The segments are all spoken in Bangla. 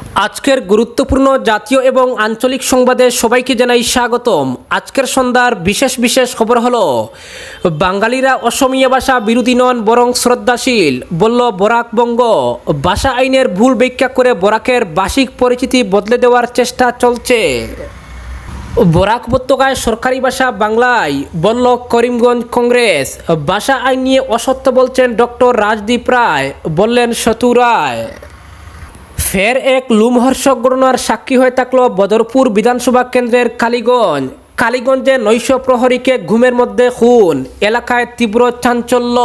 আজকের গুরুত্বপূর্ণ জাতীয় এবং আঞ্চলিক সংবাদে সবাইকে জানাই স্বাগতম। আজকের সন্ধ্যার বিশেষ বিশেষ খবর হলো, বাঙালিরা অসমীয়া ভাষা বিরোধী নন বরং শ্রদ্ধাশীল, বলল বরাক বঙ্গ। ভাষা আইনের ভুল ব্যাখ্যা করে বরাকের ভাষিক পরিচিতি বদলে দেওয়ার চেষ্টা চলছে। বরাক উপত্যকায় সরকারি ভাষা বাংলায়, বলল করিমগঞ্জ কংগ্রেস। ভাষা আইন নিয়ে অসত্য বলছেন ডক্টর রাজদীপ রায়, বললেন সতু রায়। ফের এক লুমহর্ষক ঘটনার সাক্ষী হয়ে থাকল বদরপুর বিধানসভা কেন্দ্রের কালীগঞ্জে নৈশ প্রহরীকে ঘুমের মধ্যে খুন, এলাকায় তীব্র চাঞ্চল্য।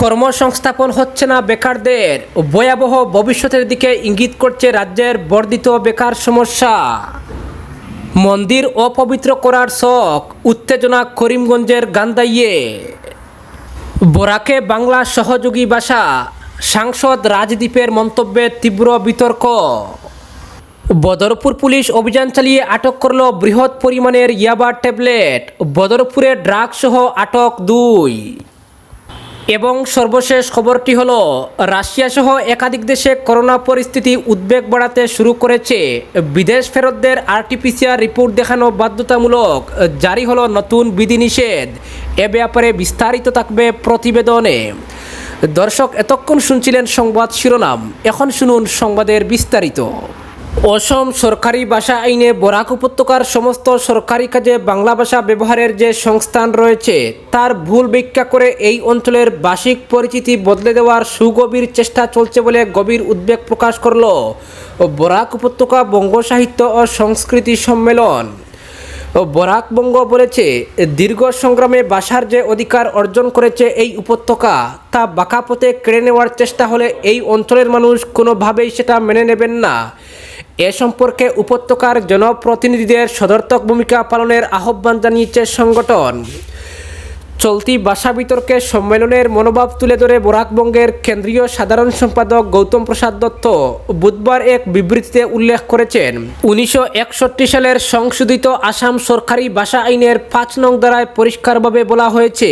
কর্মসংস্থাপন হচ্ছে না বেকারদের, ভয়াবহ ভবিষ্যতের দিকে ইঙ্গিত করছে রাজ্যের বর্ধিত বেকার সমস্যা। মন্দির অপবিত্র করার শখ, উত্তেজনা করিমগঞ্জের গান্দাইয়ে। বরাকে বাংলা সহযোগী ভাষা, সাংসদ রাজদীপের মন্তব্যে তীব্র বিতর্ক। বদরপুর পুলিশ অভিযান চালিয়ে আটক করল বৃহৎ পরিমাণের ইয়াবা ট্যাবলেট। বদরপুরে ড্রাগ সহ আটক 2। এবং সর্বশেষ খবরটি হলো, রাশিয়া সহ একাধিক দেশে করোনা পরিস্থিতি উদ্বেগ বাড়াতে শুরু করেছে। বিদেশ ফেরতদের আরটিপিসিআর রিপোর্ট দেখানো বাধ্যতামূলক, জারি হলো নতুন বিধিনিষেধ। এ ব্যাপারে বিস্তারিত থাকবে প্রতিবেদনে। দর্শক, এতক্ষণ শুনছিলেন সংবাদ শিরোনাম, এখন শুনুন সংবাদের বিস্তারিত। অসম সরকারি ভাষা আইনে বরাক উপত্যকার সমস্ত সরকারি কাজে বাংলা ভাষা ব্যবহারের যে সংস্থান রয়েছে তার ভুল ব্যাখ্যা করে এই অঞ্চলের ভাষিক পরিচিতি বদলে দেওয়ার সুগভীর চেষ্টা চলছে বলে গভীর উদ্বেগ প্রকাশ করল বরাক উপত্যকা বঙ্গ সাহিত্য ও সংস্কৃতি সম্মেলন। বরাক বঙ্গ বলেছে, দীর্ঘ সংগ্রামে ভাষার যে অধিকার অর্জন করেছে এই উপত্যকা, তা বাঁকা পথে কেড়ে নেওয়ার চেষ্টা হলে এই অঞ্চলের মানুষ কোনোভাবেই সেটা মেনে নেবেন না। এ সম্পর্কে উপত্যকার জনপ্রতিনিধিদের সদর্থক ভূমিকা পালনের আহ্বান জানিয়েছে সংগঠন। চলতি ভাষা বিতর্কে সম্মেলনের মনোভাব তুলে ধরে বরাকবঙ্গের কেন্দ্রীয় সাধারণ সম্পাদক গৌতম প্রসাদ দত্ত বুধবার এক বিবৃতিতে উল্লেখ করেছেন, 1961 সালের সংশোধিত আসাম সরকারি ভাষা আইনের 5 নং ধারায় পরিষ্কারভাবে বলা হয়েছে,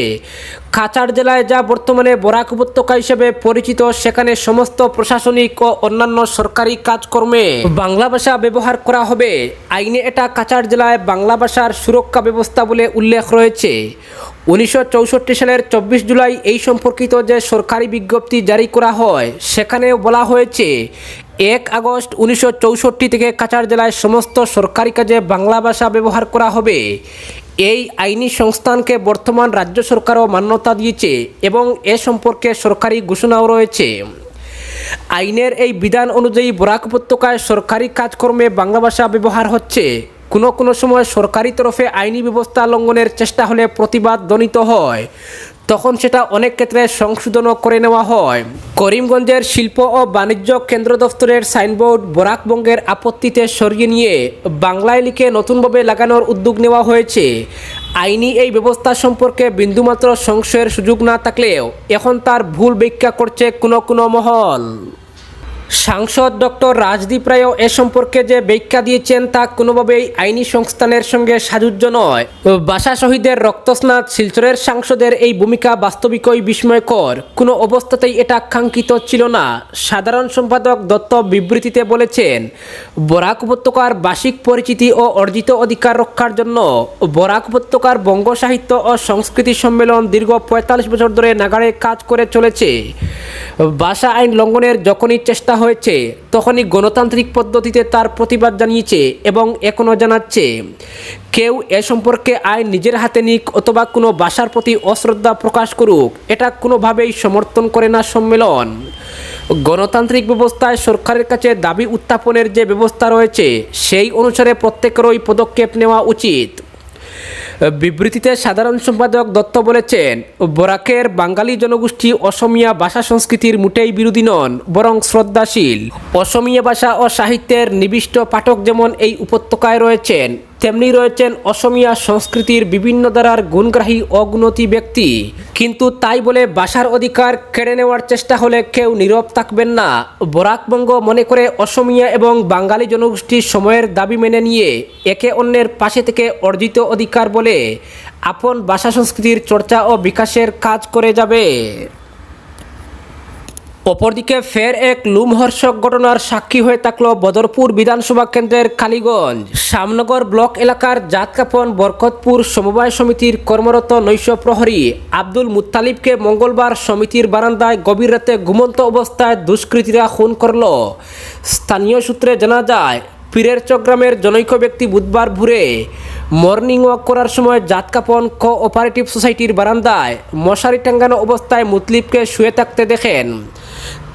কাছাড় জেলায় যা বর্তমানে বরাক উপত্যকা হিসেবে পরিচিত, সেখানে সমস্ত প্রশাসনিক ও অন্যান্য সরকারি কাজকর্মে বাংলা ভাষা ব্যবহার করা হবে। আইনে এটা কাছাড় জেলায় বাংলা ভাষার সুরক্ষা ব্যবস্থা বলে উল্লেখ রয়েছে। 1964 সালের 24 জুলাই এই সম্পর্কিত যে সরকারি বিজ্ঞপ্তি জারি করা হয় সেখানেও বলা হয়েছে, 1 আগস্ট 1964 থেকে কাছাড় জেলায় সমস্ত সরকারি কাজে বাংলা ভাষা ব্যবহার করা হবে। এই আইনি সংস্থানকে বর্তমান রাজ্য সরকারও মান্যতা দিয়েছে এবং এ সম্পর্কে সরকারি ঘোষণাও রয়েছে। আইনের এই বিধান অনুযায়ী বরাক উপত্যকায় সরকারি কাজকর্মে বাংলা ভাষা ব্যবহার হচ্ছে। কোনো সময় সরকারি তরফে আইনি ব্যবস্থা লঙ্ঘনের চেষ্টা হলে প্রতিবাদ ধ্বনিত হয়, তখন সেটা অনেক ক্ষেত্রে সংশোধনও করে নেওয়া হয়। করিমগঞ্জের শিল্প ও বাণিজ্য কেন্দ্র দফতরের সাইনবোর্ড বরাকবঙ্গের আপত্তিতে সরিয়ে নিয়ে বাংলায় লিখে নতুনভাবে লাগানোর উদ্যোগ নেওয়া হয়েছে। আইনি এই ব্যবস্থা সম্পর্কে বিন্দুমাত্র সংশয়ের সুযোগ না থাকলেও এখন তার ভুল ব্যাখ্যা করছে কোনো মহল। সাংসদ ডক্টর রাজদীপ রায়ও এ সম্পর্কে যে ব্যাখ্যা দিয়েছেন তা কোনোভাবেই আইনি সংস্থানের সঙ্গে সাযুজ্য নয়। ভাষা শহীদের রক্তস্নাত শিলচরের সাংসদের এই ভূমিকা বাস্তবিকই বিস্ময়কর, কোনো অবস্থাতেই এটা কাঙ্ক্ষিত ছিল না। সাধারণ সম্পাদক দত্ত বিবৃতিতে বলেছেন, বরাক উপত্যকার ভাষিক পরিচিতি ও অর্জিত অধিকার রক্ষার জন্য বরাক উপত্যকার বঙ্গ সাহিত্য ও সংস্কৃতি সম্মেলন দীর্ঘ 45 বছর ধরে নাগাড়ে কাজ করে চলেছে। ভাষা আইন লঙ্ঘনের যখনই চেষ্টা হয়েছে তখনই গণতান্ত্রিক পদ্ধতিতে তার প্রতিবাদ জানিয়েছে এবং এখনও জানাচ্ছে। কেউ এ সম্পর্কে আইন নিজের হাতে নিক অথবা কোনো ভাষার প্রতি অশ্রদ্ধা প্রকাশ করুক, এটা কোনোভাবেই সমর্থন করে না সম্মেলন। গণতান্ত্রিক ব্যবস্থায় সরকারের কাছে দাবি উত্থাপনের যে ব্যবস্থা রয়েছে সেই অনুসারে প্রত্যেকেরই পদক্ষেপ নেওয়া উচিত। বিবৃতিতে সাধারণ সম্পাদক দত্ত বলেছেন, বরাকের বাঙালি জনগোষ্ঠী অসমীয়া ভাষা সংস্কৃতির মোটেই বিরোধী নন বরং শ্রদ্ধাশীল। অসমীয়া ভাষা ও সাহিত্যের নিবিষ্ট পাঠক যেমন এই উপত্যকায় রয়েছেন, তেমনি রয়েছেন অসমীয়া সংস্কৃতির বিভিন্ন ধারার গুণগ্রাহী অগুণতি ব্যক্তি। কিন্তু তাই বলে ভাষার অধিকার কেড়ে নেওয়ার চেষ্টা হলে কেউ নীরব থাকবেন না। বরাকবঙ্গ মনে করে অসমীয়া এবং বাঙালি জনগোষ্ঠীর সময়ের দাবি মেনে নিয়ে একে অন্যের পাশে থেকে অর্জিত অধিকার বলে আপন ভাষা সংস্কৃতির চর্চা ও বিকাশের কাজ করে যাবে। অপরদিকে ফের এক লুমহর্ষক ঘটনার সাক্ষী হয়ে থাকল বদরপুর বিধানসভা কেন্দ্রের কালীগঞ্জ শ্যামনগর ব্লক এলাকার জাতকাপন বরকতপুর সমবায় সমিতির কর্মরত নৈশ প্রহরী আব্দুল মুত্তালিবকে মঙ্গলবার সমিতির বারান্দায় গভীর রাতে ঘুমন্ত অবস্থায় দুষ্কৃতীরা খুন করল। স্থানীয় সূত্রে জানা যায়, পীরের চক্রামের জনৈক ব্যক্তি বুধবার ভোরে মর্নিং ওয়াক করার সময় জাতকাপন কোঅপারেটিভ সোসাইটির বারান্দায় মশারি টাঙ্গানো অবস্থায় মুতলিবকে শুয়ে থাকতে দেখেন।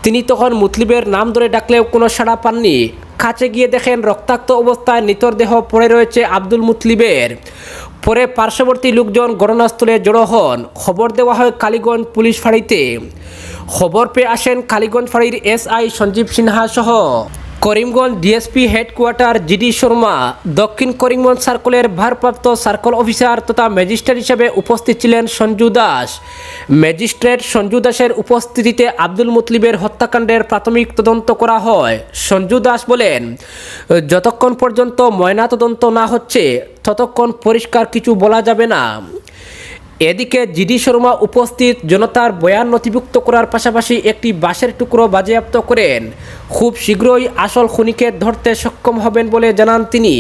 তিনি তখন মুতলিবের নাম ধরে ডাকলেও কোনো সাড়া পাননি। কাছে গিয়ে দেখেন রক্তাক্ত অবস্থায় নিথর দেহ পড়ে রয়েছে আব্দুল মুতলিবের। পরে পার্শ্ববর্তী লোকজন ঘটনাস্থলে জড়ো হন। খবর দেওয়া হয় কালীগঞ্জ পুলিশ ফাঁড়িতে। খবর পেয়ে আসেন কালীগঞ্জ ফাঁড়ির এসআই সঞ্জীব সিনহা সহ Karimganj DSP headquarter GD Sharma, দক্ষিণ করিমগঞ্জ সার্কেলের ভারপ্রাপ্ত সার্কেল অফিসার তথা ম্যাজিস্ট্রেট হিসেবে উপস্থিত ছিলেন সঞ্জু দাস। ম্যাজিস্ট্রেট সঞ্জু দাসের উপস্থিতিতে আব্দুল মুতলিবের হত্যাকাণ্ডের প্রাথমিক তদন্ত করা হয়। সঞ্জু দাস বলেন, যতক্ষণ পর্যন্ত ময়নাতদন্ত না হচ্ছে ততক্ষণ পরিষ্কার কিছু বলা যাবে না। এদিকে জিডি শর্মা উপস্থিত জনতার বয়ান নথিভুক্ত করার পাশাপাশি একটি বাঁশের টুকরো বাজেয়াপ্ত করেন। খুব শীঘ্রই আসল খুনিকে ধরতে সক্ষম হবেন বলে জানান তিনি।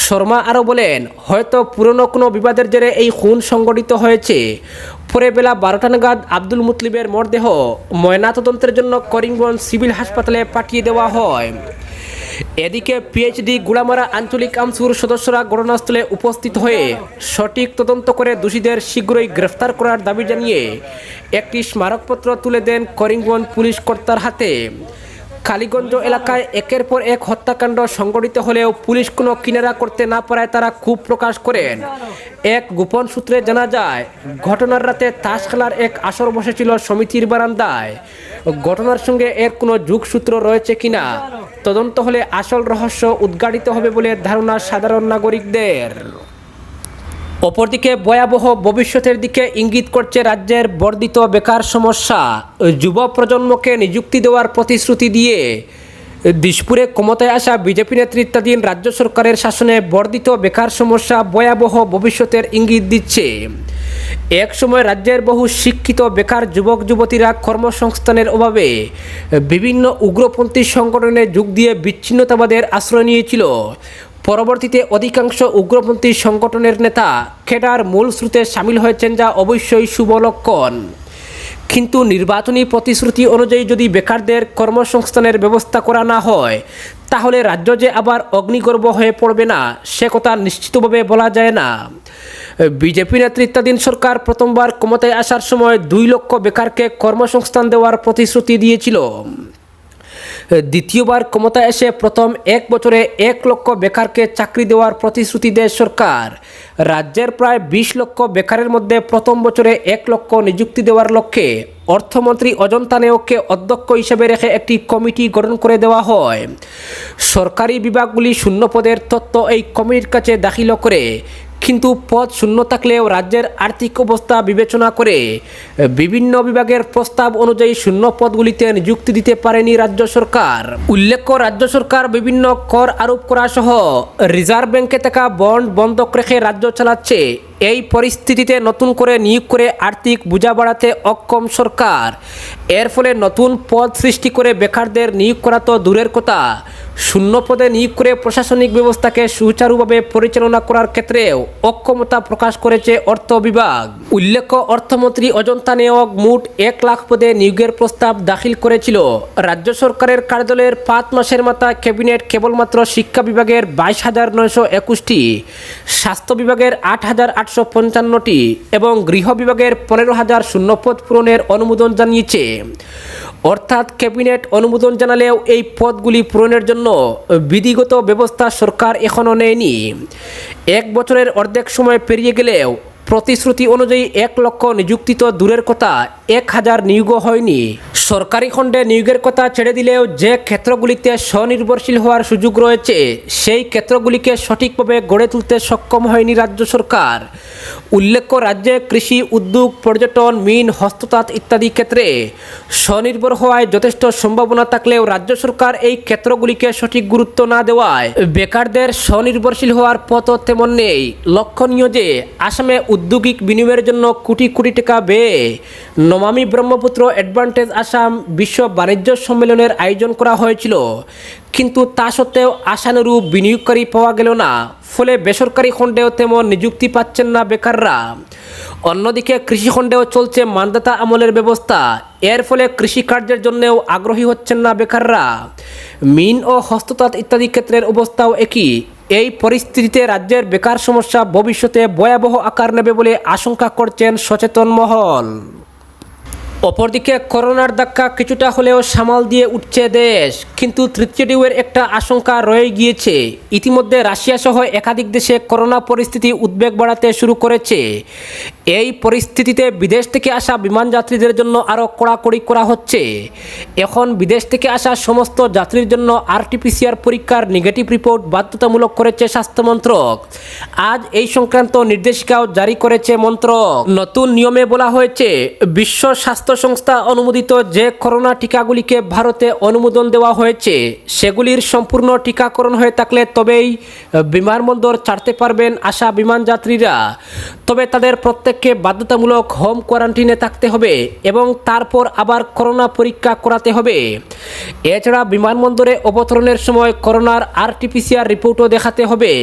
শর্মা আরও বলেন, হয়তো পুরনো কোনো বিবাদের জেরে এই খুন সংঘটিত হয়েছে। পরে বেলা 12টা নাগাদ আব্দুল মুতলিবের মরদেহ ময়নাতদন্তের জন্য করিমগঞ্জ সিভিল হাসপাতালে পাঠিয়ে দেওয়া হয়। এদিকে পিএইচডি গুড়ামারা আঞ্চলিক আমসুর সদস্যরা ঘটনাস্থলে উপস্থিত হয়ে সঠিক তদন্ত করে দোষীদের শীঘ্রই গ্রেফতার করার দাবি জানিয়ে একটি স্মারকপত্র তুলে দেন করিমগঞ্জ পুলিশ কর্তার হাতে। কালীগঞ্জ এলাকায় একের পর এক হত্যাকাণ্ড সংঘটিত হলেও পুলিশ কোনো কিনারা করতে না পারায় তারা ক্ষোভ প্রকাশ করেন। এক গোপন সূত্রে জানা যায়, ঘটনার রাতে তাস খেলার এক আসর বসেছিল সমিতির বারান্দায়। ঘটনার সঙ্গে এর কোনো যোগসূত্র রয়েছে কিনা তদন্ত হলে আসল রহস্য উদ্ঘাটিত হবে বলে ধারণা সাধারণ নাগরিকদের। অপরদিকে ভয়াবহ ভবিষ্যতের দিকে ইঙ্গিত করছে রাজ্যের বর্ধিত বেকার সমস্যা। যুব প্রজন্মকে নিযুক্তি দেওয়ার প্রতিশ্রুতি দিয়ে দিশপুরে ক্ষমতায় আসা বিজেপি নেতৃত্বাধীন রাজ্য সরকারের শাসনে বর্ধিত বেকার সমস্যা ভয়াবহ ভবিষ্যতের ইঙ্গিত দিচ্ছে। এক সময় রাজ্যের বহু শিক্ষিত বেকার যুবক যুবতীরা কর্মসংস্থানের অভাবে বিভিন্ন উগ্রপন্থী সংগঠনে যোগ দিয়ে বিচ্ছিন্নতাবাদের আশ্রয় নিয়েছিল। পরবর্তীতে অধিকাংশ উগ্রপন্থী সংগঠনের নেতা খেডার মূল স্রোতে সামিল হয়েছেন, যা অবশ্যই শুভ লক্ষণ। কিন্তু নির্বাচনী প্রতিশ্রুতি অনুযায়ী যদি বেকারদের কর্মসংস্থানের ব্যবস্থা করা না হয় তাহলে রাজ্য যে আবার অগ্নিগর্ভ হয়ে পড়বে না সে কথা নিশ্চিতভাবে বলা যায় না। বিজেপি নেতৃত্বাধীন সরকার প্রথমবার ক্ষমতায় আসার সময় 2 লক্ষ বেকারকে কর্মসংস্থান দেওয়ার প্রতিশ্রুতি দিয়েছিল। দ্বিতীয়বার ক্ষমতায় এসে প্রথম 1 বছরে 1 লক্ষ বেকারকে চাকরি দেওয়ার প্রতিশ্রুতি দেয় সরকার। রাজ্যের প্রায় 20 লক্ষ বেকারের মধ্যে প্রথম বছরে 1 লক্ষ নিযুক্তি দেওয়ার লক্ষ্যে অর্থমন্ত্রী অজন্তা নেওগকে অধ্যক্ষ হিসেবে রেখে একটি কমিটি গঠন করে দেওয়া হয়। সরকারি বিভাগগুলি শূন্য পদের তথ্য এই কমিটির কাছে দাখিল করে, কিন্তু পদ শূন্য থাকলেও রাজ্যের আর্থিক অবস্থা বিবেচনা করে বিভিন্ন বিভাগের প্রস্তাব অনুযায়ী শূন্য পদগুলিতে নিযুক্তি দিতে পারেনি রাজ্য সরকার। উল্লেখ্য, রাজ্য সরকার বিভিন্ন কর আরোপ করা সহ রিজার্ভ ব্যাংকে থাকা বন্ড বন্ধক রেখে রাজ্য চালাচ্ছে। এই পরিস্থিতিতে নতুন করে নিয়োগ করে আর্থিক বোঝা বাড়াতে অক্ষম সরকার। এর ফলে নতুন পদ সৃষ্টি করে বেকারদের নিয়োগ করা তো দূরের কথা, শূন্য পদে নিয়োগ করে প্রশাসনিক ব্যবস্থাকে সুচারুভাবে পরিচালনা করার ক্ষেত্রেও অক্ষমতা প্রকাশ করেছে অর্থ বিভাগ। উল্লেখ্য, অর্থমন্ত্রী অজন্তা নেওগ মোট 1 লাখ পদে নিয়োগের প্রস্তাব দাখিল করেছিল। রাজ্য সরকারের কার্যালয়ের 5 মাসের মাথায় ক্যাবিনেট কেবলমাত্র শিক্ষা বিভাগের 22,921টি, স্বাস্থ্য বিভাগের 8,855টি এবং গৃহ বিভাগের 15,000 শূন্যপদ পূরণের অনুমোদন জানিয়েছে। অর্থাৎ ক্যাবিনেট অনুমোদন জানালেও এই পদগুলি পূরণের জন্য বিধিগত ব্যবস্থা সরকার এখনও নেয়নি। 1 বছরের অর্ধেক সময় পেরিয়ে গেলেও প্রতিশ্রুতি অনুযায়ী 1 লক্ষ নিযুক্তি তো দূরের কথা, 1,000 নিয়োগও হয়নি। সরকারি খণ্ডে নিয়োগের কথা ছেড়ে দিলেও যে ক্ষেত্রগুলিতে স্বনির্ভরশীল হওয়ার সুযোগ রয়েছে সেই ক্ষেত্রগুলিকে সঠিকভাবে গড়ে তুলতে সক্ষম হয়নি রাজ্য সরকার। উল্লেখ্য, রাজ্যে কৃষি, উদ্যোগ, পর্যটন, মিন, হস্ততাঁত ইত্যাদি ক্ষেত্রে স্বনির্ভর হওয়ায় যথেষ্ট সম্ভাবনা থাকলেও রাজ্য সরকার এই ক্ষেত্রগুলিকে সঠিক গুরুত্ব না দেওয়ায় বেকারদের স্বনির্ভরশীল হওয়ার পথও তেমন নেই। লক্ষণীয় যে আসামে উদ্যোগিক বিনিময়ের জন্য কোটি কোটি টাকা ব্যয়ে নমামি ব্রহ্মপুত্র অ্যাডভান্টেজ আসাম বিশ্ব বাণিজ্য সম্মেলনের আয়োজন করা হয়েছিল, কিন্তু তা সত্ত্বেও আশানুরূপ বিনিয়োগকারী পাওয়া গেল না। ফলে বেসরকারি খণ্ডেও তেমন নিযুক্তি পাচ্ছেন না বেকাররা। অন্যদিকে কৃষি খণ্ডেও চলছে মানদাতা আমলের ব্যবস্থা। এর ফলে কৃষিকার্যের জন্যও আগ্রহী হচ্ছেন না বেকাররা। মিন ও হস্ততাঁত ইত্যাদি ক্ষেত্রের অবস্থাও একই। এই পরিস্থিতিতে রাজ্যের বেকার সমস্যা ভবিষ্যতে ভয়াবহ আকার নেবে বলে আশঙ্কা করছেন সচেতন মহল। অপরদিকে করোনার ধাক্কা কিছুটা হলেও সামাল দিয়ে উঠছে দেশ, কিন্তু তৃতীয় ঢেউয়ের একটা আশঙ্কা রয়ে গিয়েছে। ইতিমধ্যে রাশিয়া সহ একাধিক দেশে করোনা পরিস্থিতি উদ্বেগ বাড়াতে শুরু করেছে। এই পরিস্থিতিতে বিদেশ থেকে আসা বিমান যাত্রীদের জন্য আরও কড়াকড়ি করা হচ্ছে। এখন বিদেশ থেকে আসা সমস্ত যাত্রীর জন্য আরটিপিসিআর পরীক্ষার নেগেটিভ রিপোর্ট বাধ্যতামূলক করেছে স্বাস্থ্য মন্ত্রক। আজ এই সংক্রান্ত নির্দেশিকাও জারি করেছে মন্ত্রক। নতুন নিয়মে বলা হয়েছে, বিশ্ব স্বাস্থ্য সংস্থা অনুমোদিত যে করোনা টিকাগুলিকে ভারতে অনুমোদন দেওয়া হয়েছে সেগুলির সম্পূর্ণ টিকাকরণ হয়ে থাকলে তবেই বিমানবন্দর ছাড়তে পারবেন আসা বিমান যাত্রীরা। তবে তাদের প্রত্যেককে বাধ্যতামূলক হোম কোয়ারেন্টাইনে থাকতে হবে এবং তারপর আবার করোনা পরীক্ষা করাতে হবে। এছাড়া বিমানবন্দরে অবতরণের সময় করোনার আরটিপিসিআর রিপোর্টও দেখাতে হবে।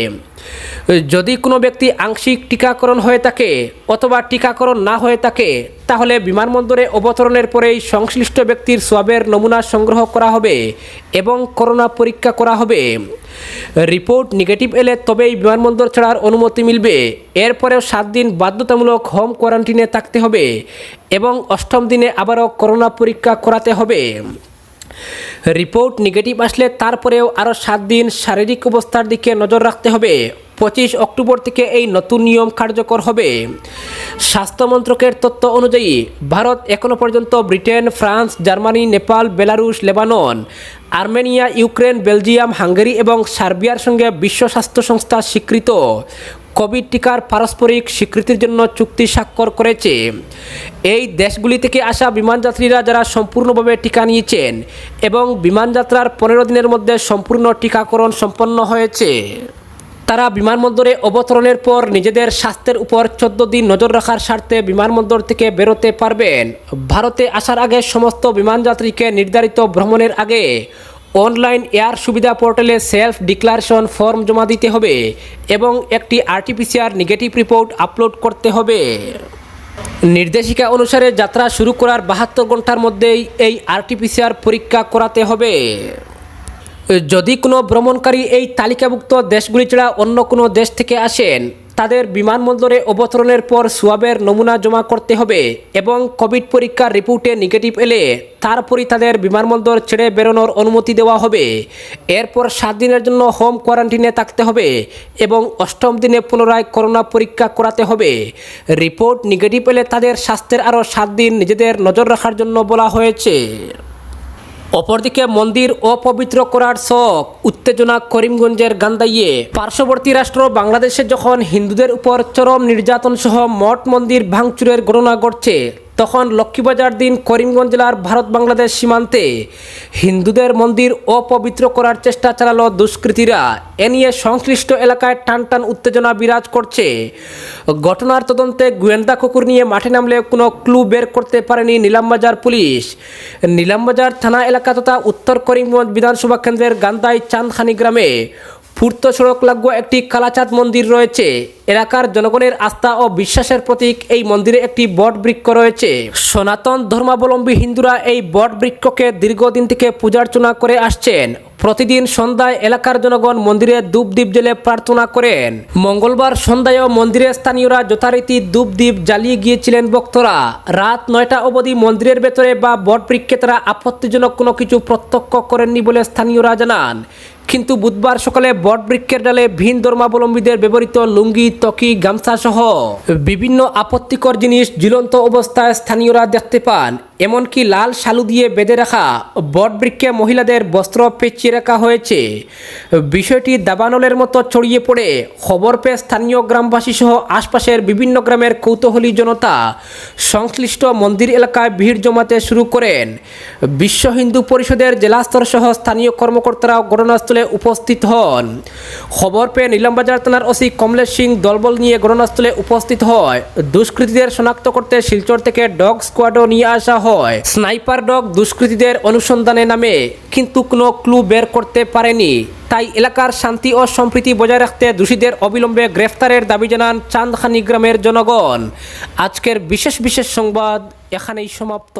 যদি কোনো ব্যক্তি আংশিক টিকাকরণ হয়ে থাকে অথবা টিকাকরণ না হয়ে থাকে তাহলে বিমানবন্দরে অবতরণের পরেই সংশ্লিষ্ট ব্যক্তির সোয়াবের নমুনা সংগ্রহ করা হবে এবং করোনা পরীক্ষা করা হবে। রিপোর্ট নেগেটিভ এলে তবেই বিমানবন্দর ছাড়ার অনুমতি মিলবে। এরপরেও 7 দিন বাধ্যতামূলক হোম কোয়ারেন্টাইনে থাকতে হবে এবং 8ম দিনে আবারও করোনা পরীক্ষা করাতে হবে। রিপোর্ট নেগেটিভ আসলে তারপরেও আরও 7 দিন শারীরিক অবস্থার দিকে নজর রাখতে হবে। 25 অক্টোবর থেকে এই নতুন নিয়ম কার্যকর হবে। স্বাস্থ্য মন্ত্রকের তথ্য অনুযায়ী ভারত এখনও পর্যন্ত Britain, France, Germany, Nepal, Belarus, Lebanon, Armenia, Ukraine, Belgium, Hungary এবং সার্বিয়ার সঙ্গে বিশ্ব স্বাস্থ্য সংস্থা স্বীকৃত কোভিড টিকার পারস্পরিক স্বীকৃতির জন্য চুক্তি স্বাক্ষর করেছে। এই দেশগুলি থেকে আসা বিমান যাত্রীরা যারা সম্পূর্ণভাবে টিকা নিয়েছেন এবং বিমান যাত্রার 15 দিনের মধ্যে সম্পূর্ণ টিকাকরণ সম্পন্ন হয়েছে, তারা বিমানবন্দরে অবতরণের পর নিজেদের স্বাস্থ্যের উপর 14 দিন নজর রাখার স্বার্থে বিমানবন্দর থেকে বেরোতে পারবেন। ভারতে আসার আগে সমস্ত বিমান যাত্রীকে নির্ধারিত ভ্রমণের আগে অনলাইন এয়ার সুবিধা পোর্টালে সেলফ ডিক্লারেশন ফর্ম জমা দিতে হবে এবং একটি আরটিপিসিআর নেগেটিভ রিপোর্ট আপলোড করতে হবে। নির্দেশিকা অনুসারে যাত্রা শুরু করার 72 ঘন্টার মধ্যেই এই আরটিপিসিআর পরীক্ষা করাতে হবে। যদি কোনো ভ্রমণকারী এই তালিকাভুক্ত দেশগুলি ছাড়া অন্য কোনো দেশ থেকে আসেন তাদের বিমানবন্দরে অবতরণের পর সোয়াবের নমুনা জমা করতে হবে এবং কোভিড পরীক্ষার রিপোর্টে নেগেটিভ এলে তারপরই তাদের বিমানবন্দর ছেড়ে বেরোনোর অনুমতি দেওয়া হবে। এরপর 7 দিনের জন্য হোম কোয়ারেন্টাইনে থাকতে হবে এবং 8ম দিনে পুনরায় করোনা পরীক্ষা করাতে হবে। রিপোর্ট নেগেটিভ এলে তাদের স্বাস্থ্যের আরও 7 দিন নিজেদের নজর রাখার জন্য বলা হয়েছে। অপরদিকে মন্দির অপবিত্র করার শখ উত্তেজনা করিমগঞ্জের গান্দাইয়ে। পার্শ্ববর্তী রাষ্ট্র বাংলাদেশে যখন হিন্দুদের উপর চরম নির্যাতন সহ মঠ মন্দির ভাঙচুরের ঘটনা ঘটছে তখন লক্ষ্মীবাজার দিন করিমগঞ্জ জেলার ভারত বাংলাদেশ সীমান্তে হিন্দুদের মন্দির অপবিত্র করার চেষ্টা চালালো দুষ্কৃতীরা। এ নিয়ে সংশ্লিষ্ট এলাকায় টানটান উত্তেজনা বিরাজ করছে। ঘটনার তদন্তে গোয়েন্দা কুকুর নিয়ে মাঠে নামলে কোনো ক্লু বের করতে পারেনি নিলামবাজার পুলিশ। নিলামবাজার থানা এলাকা তথা উত্তর করিমগঞ্জ বিধানসভা কেন্দ্রের গান্দাই চাঁদখানি গ্রামে পূর্ত সড়ক লাগোয়া একটি কালাচাঁদ মন্দির রয়েছে। এলাকার জনগণের আস্থা ও বিশ্বাসের প্রতীক এই মন্দিরে একটি বট বৃক্ষ রয়েছে। সনাতন ধর্মাবলম্বী হিন্দুরা এই বট বৃক্ষকে দীর্ঘদিন থেকে পূজার্চনা করে আসছেন। প্রতিদিন সন্ধ্যায় এলাকার জনগণ মন্দিরে ধূপদীপ জ্বেলে প্রার্থনা করেন। মঙ্গলবার সন্ধ্যায়ও মন্দিরে স্থানীয়রা যথারীতি ধূপদীপ জ্বালিয়ে গিয়েছিলেন ভক্তরা। রাত 9টা অবধি মন্দিরের ভেতরে বা বট বৃক্ষে তারা আপত্তিজনক কোনো কিছু প্রত্যক্ষ করেননি বলে স্থানীয়রা জানান। কিন্তু বুধবার সকালে বট বৃক্ষের ডালে ভিন ধর্মাবলম্বীদের ব্যবহৃত লুঙ্গি, তকি, গামছা সহ বিভিন্ন আপত্তিকর জিনিস ঝুলন্ত অবস্থায় স্থানীয়রা দেখতে পান। এমনকি লাল শালু দিয়ে বেঁধে রাখা বট বৃক্ষে মহিলাদের বস্ত্র পেঁচিয়ে রাখা হয়েছে। বিষয়টি দাবানলের মতো ছড়িয়ে পড়ে খবর পেয়ে স্থানীয় গ্রামবাসী সহ আশপাশের বিভিন্ন গ্রামের কৌতূহলী জনতা সংশ্লিষ্ট মন্দির এলাকায় ভিড় জমাতে শুরু করেন। বিশ্ব হিন্দু পরিষদের জেলা স্তর সহ স্থানীয় কর্মকর্তারাও ঘটনাস্থলে ঘটনাস্থলে উপস্থিত হন। খবর পেয়ে নীলামবাজার থানার ওসি কমলেশ সিং দলবল নিয়ে ঘটনাস্থলে উপস্থিত হয়। দুষ্কৃতীদের শনাক্ত করতে শিলচর থেকে ডগ স্কোয়াডও নিয়ে আসা হয়। স্নাইপার ডগ দুষ্কৃতীদের অনুসন্ধানে নামে, কিন্তু কোনো ক্লু বের করতে পারেনি। তাই এলাকার শান্তি ও সম্প্রীতি বজায় রাখতে দোষীদের অবিলম্বে গ্রেফতারের দাবি জানান চাঁদখানি গ্রামের জনগণ। আজকের বিশেষ সংবাদ এখানেই সমাপ্ত।